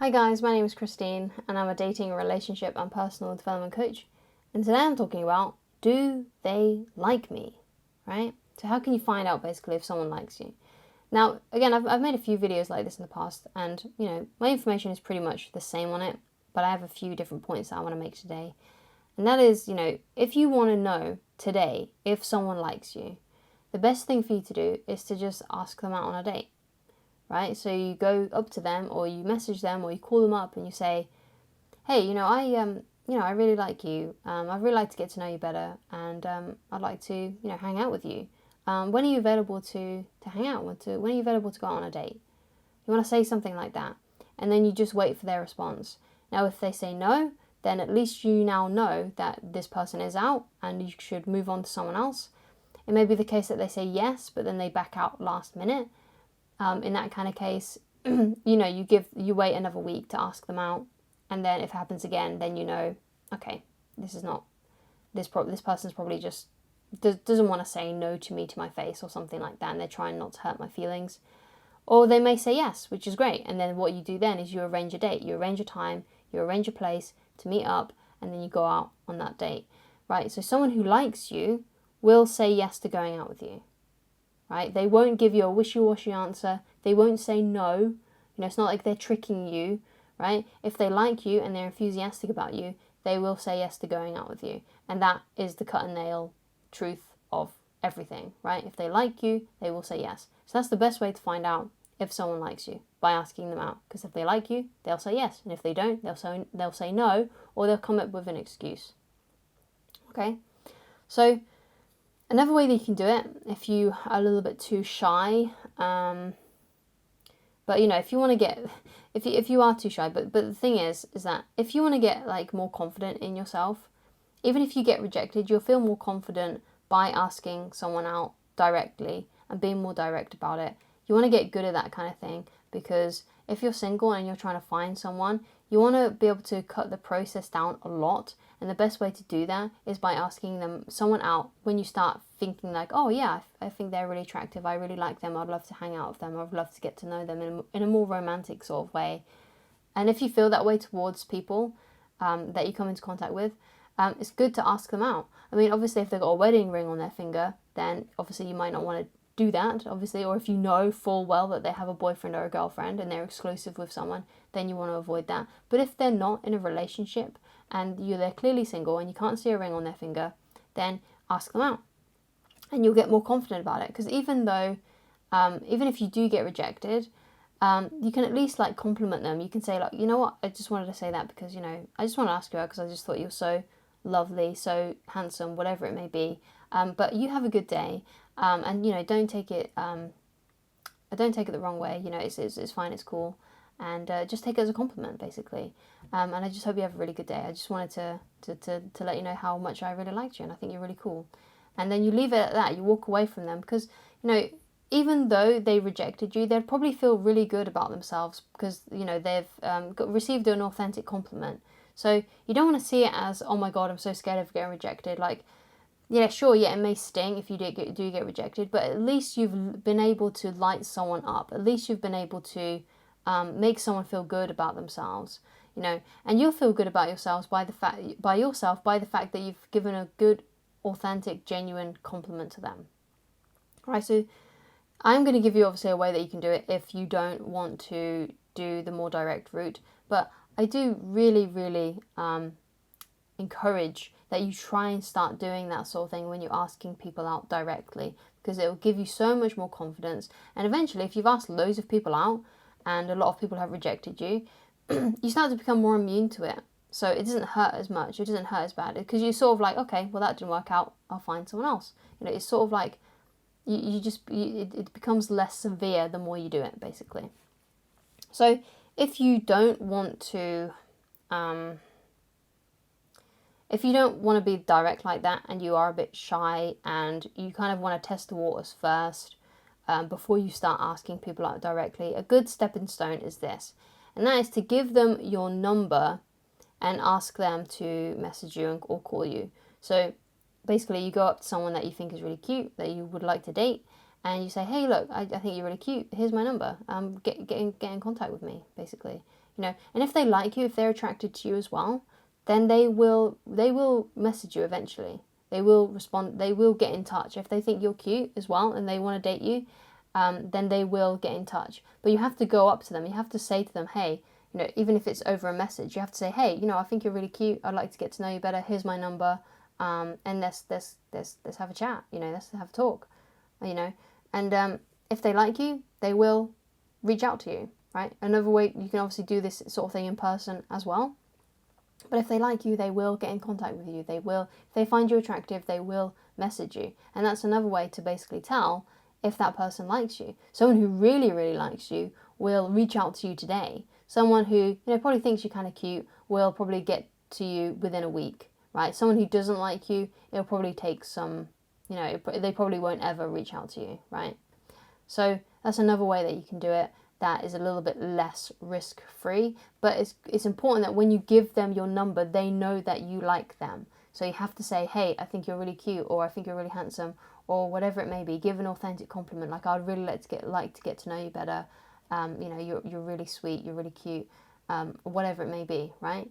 Hi guys, my name is Christine and I'm a dating, relationship and personal development coach. And today I'm talking about, do they like me, right? So how can you find out basically if someone likes you? Now, again, I've made a few videos like this in the past and, my information is pretty much the same on it, but I have a few different points that I want to make today. And that is, if you want to know today if someone likes you, the best thing for you to do is to just ask them out on a date. Right? So you go up to them or you message them or you call them up and you say, hey, I really like you. I'd really like to get to know you better and I'd like to, hang out with you. When are you available to hang out? When are you available to go out on a date? You want to say something like that. And then you just wait for their response. Now, if they say no, then at least you now know that this person is out and you should move on to someone else. It may be the case that they say yes, but then they back out last minute. In that kind of case, you wait another week to ask them out, and then if it happens again, then okay, this person's probably just doesn't want to say no to me to my face or something like that, and they're trying not to hurt my feelings. Or they may say yes, which is great, and then what you do then is you arrange a date, you arrange a time, you arrange a place to meet up, and then you go out on that date, right? So someone who likes you will say yes to going out with you. Right? They won't give you a wishy-washy answer. They won't say no. It's not like they're tricking you, right? If they like you and they're enthusiastic about you, they will say yes to going out with you. And that is the cut and nail truth of everything, right? If they like you, they will say yes. So that's the best way to find out if someone likes you, by asking them out. Because if they like you, they'll say yes. And if they don't, they'll say no, or they'll come up with an excuse. Okay? So another way that you can do it, if you are a little bit too shy, but if you want to get, if you are too shy, but the thing is that if you want to get like more confident in yourself, even if you get rejected, you'll feel more confident by asking someone out directly and being more direct about it. You want to get good at that kind of thing, because if you're single and you're trying to find someone, you want to be able to cut the process down a lot. And the best way to do that is by asking someone out when you start thinking like, oh yeah, I think they're really attractive. I really like them. I'd love to hang out with them. I'd love to get to know them in a more romantic sort of way. And if you feel that way towards people that you come into contact with, it's good to ask them out. I mean, obviously, if they've got a wedding ring on their finger, then obviously you might not want to do that, obviously. Or if you know full well that they have a boyfriend or a girlfriend and they're exclusive with someone, then you want to avoid that. But if they're not in a relationship and they're clearly single and you can't see a ring on their finger, then ask them out. And you'll get more confident about it. Because even if you do get rejected, you can at least like compliment them. You can say like, you know what, I just wanted to say that because, I just want to ask you out because I just thought you were so lovely, so handsome, whatever it may be. But you have a good day. And don't take it the wrong way. It's fine, it's cool, and just take it as a compliment, basically. And I just hope you have a really good day. I just wanted to let you know how much I really liked you, and I think you're really cool. And then you leave it at that. You walk away from them because even though they rejected you, they'd probably feel really good about themselves because they've received an authentic compliment. So you don't want to see it as, oh my god, I'm so scared of getting rejected. Like, yeah, sure, yeah, it may sting if you do get rejected, but at least you've been able to light someone up. At least you've been able to make someone feel good about themselves, and you'll feel good about yourselves by the fact that you've given a good, authentic, genuine compliment to them. Right, so I'm going to give you obviously a way that you can do it if you don't want to do the more direct route, but I do really, really encourage that you try and start doing that sort of thing when you're asking people out directly, because it will give you so much more confidence. And eventually, if you've asked loads of people out and a lot of people have rejected you, you start to become more immune to it. So it doesn't hurt as much, it doesn't hurt as bad, because you're sort of like, okay, well that didn't work out, I'll find someone else. It's sort of like it becomes less severe the more you do it, basically. So if you don't want to be direct like that, and you are a bit shy and you kind of want to test the waters first before you start asking people out directly, a good stepping stone is this, and that is to give them your number and ask them to message you or call you. So basically, you go up to someone that you think is really cute, that you would like to date, and you say, hey, look, I think you're really cute. Here's my number. Get in contact with me, basically. And if they like you, if they're attracted to you as well, then they will message you eventually. They will respond, they will get in touch. If they think you're cute as well and they want to date you, then they will get in touch. But you have to go up to them. You have to say to them, hey, even if it's over a message, you have to say, hey, I think you're really cute. I'd like to get to know you better. Here's my number, and let's have a chat. Let's have a talk. And if they like you, they will reach out to you, right? Another way, you can obviously do this sort of thing in person as well. But if they like you, they will get in contact with you. If they find you attractive, they will message you. And that's another way to basically tell if that person likes you. Someone who really, really likes you will reach out to you today. Someone who, probably thinks you're kind of cute will probably get to you within a week, right? Someone who doesn't like you, it'll probably take some, they probably won't ever reach out to you, right? So that's another way that you can do it that is a little bit less risk-free, but it's important that when you give them your number, they know that you like them. So you have to say, hey, I think you're really cute, or I think you're really handsome, or whatever it may be. Give an authentic compliment, like, I'd really like to get to know you better. You're really sweet, you're really cute, whatever it may be, right?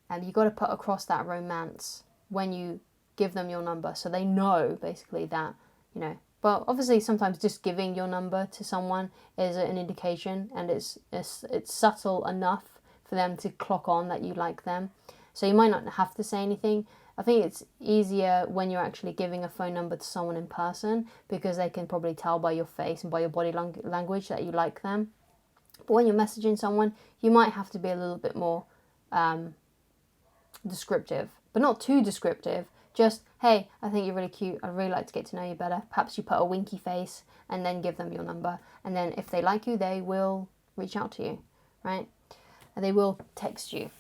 And you got to put across that romance when you give them your number, so they know basically that, But obviously, sometimes just giving your number to someone is an indication, and it's subtle enough for them to clock on that you like them. So you might not have to say anything. I think it's easier when you're actually giving a phone number to someone in person, because they can probably tell by your face and by your body language that you like them. But when you're messaging someone, you might have to be a little bit more descriptive, but not too descriptive. Just, hey, I think you're really cute. I'd really like to get to know you better. Perhaps you put a winky face and then give them your number. And then if they like you, they will reach out to you, right? And they will text you.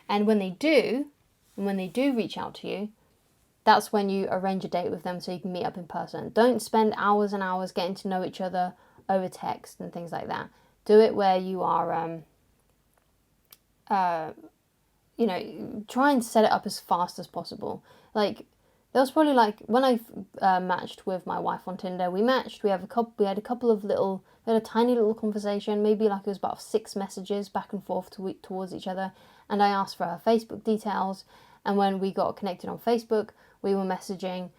And when they do reach out to you, that's when you arrange a date with them so you can meet up in person. Don't spend hours and hours getting to know each other over text and things like that. Do it where you are, try and set it up as fast as possible. Like, there was probably when I matched with my wife on Tinder, we had a couple of we had a tiny little conversation, maybe it was about 6 messages back and forth towards each other, and I asked for her Facebook details, and when we got connected on Facebook, we were messaging,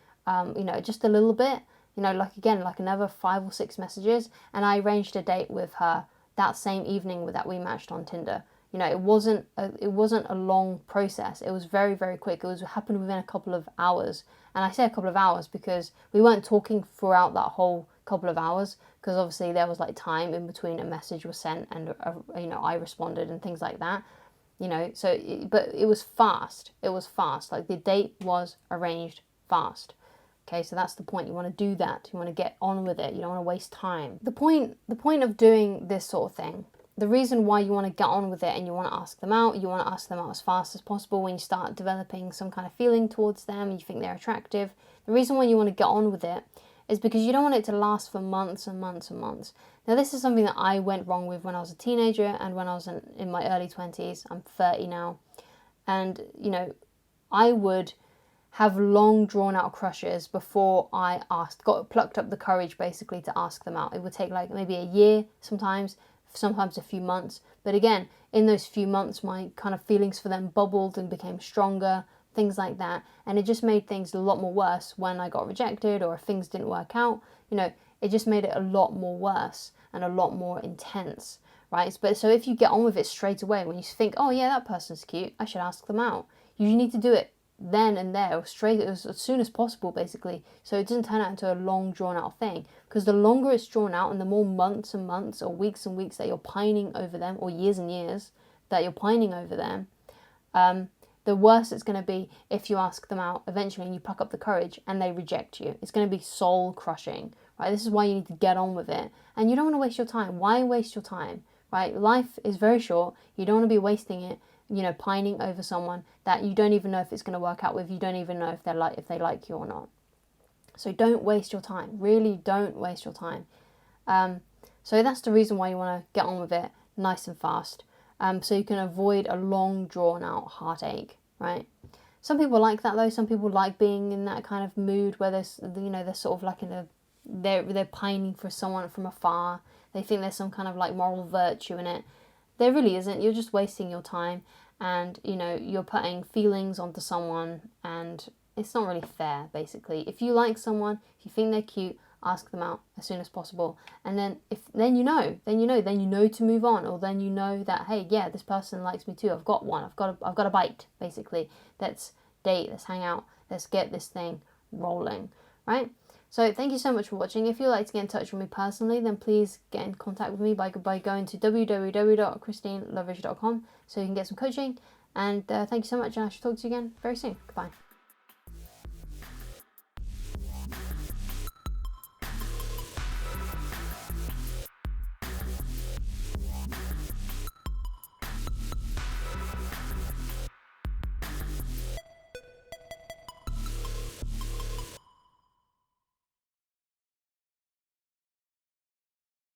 just a little bit, like another 5 or 6 messages, and I arranged a date with her that same evening that we matched on Tinder. It wasn't a long process. It was very, very quick. It happened within a couple of hours. And I say a couple of hours because we weren't talking throughout that whole couple of hours, because obviously there was time in between a message was sent and I responded and things like that. But it was fast. It was fast. The date was arranged fast. Okay, so that's the point. You want to do that. You want to get on with it. You don't want to waste time. The point of doing this sort of thing, the reason why you want to get on with it and you want to ask them out as fast as possible when you start developing some kind of feeling towards them and you think they're attractive, the reason why you want to get on with it is because you don't want it to last for months and months and months. Now, this is something that I went wrong with when I was a teenager and when I was in my early 20s. I'm 30 now. And, I would have long drawn out crushes before I plucked up the courage basically to ask them out. It would take maybe a year sometimes a few months. But again, in those few months, my kind of feelings for them bubbled and became stronger, things like that. And it just made things a lot more worse when I got rejected or if things didn't work out. It just made it a lot more worse and a lot more intense, right? But so if you get on with it straight away, when you think, oh yeah, that person's cute, I should ask them out, you need to do it then and there, or as soon as possible, basically, so it doesn't turn out into a long drawn out thing. Because the longer it's drawn out and the more months and months or weeks and weeks that you're pining over them, or years and years that you're pining over them, the worse it's going to be if you ask them out eventually and you pluck up the courage and they reject you. It's going to be soul crushing, right? This is why you need to get on with it, and you don't want to waste your time. Why waste your time, right? Life is very short. You don't want to be wasting it pining over someone that you don't even know if it's going to work out with. You don't even know if they like you or not. So don't waste your time. Really don't waste your time. So that's the reason why you want to get on with it nice and fast. So you can avoid a long drawn out heartache, right? Some people like that though. Some people like being in that kind of mood where they're sort of they're pining for someone from afar. They think there's some kind of moral virtue in it. There really isn't. You're just wasting your time, and you know, you're putting feelings onto someone, and it's not really fair, basically. If you like someone, if you think they're cute, ask them out as soon as possible. And then you know to move on, or then you know that, hey, yeah, this person likes me too. I've got a bite, basically. Let's date, let's hang out, let's get this thing rolling, right? So thank you so much for watching. If you'd like to get in touch with me personally, then please get in contact with me by going to www.christineloveridge.com so you can get some coaching. And thank you so much, and I shall talk to you again very soon. Goodbye.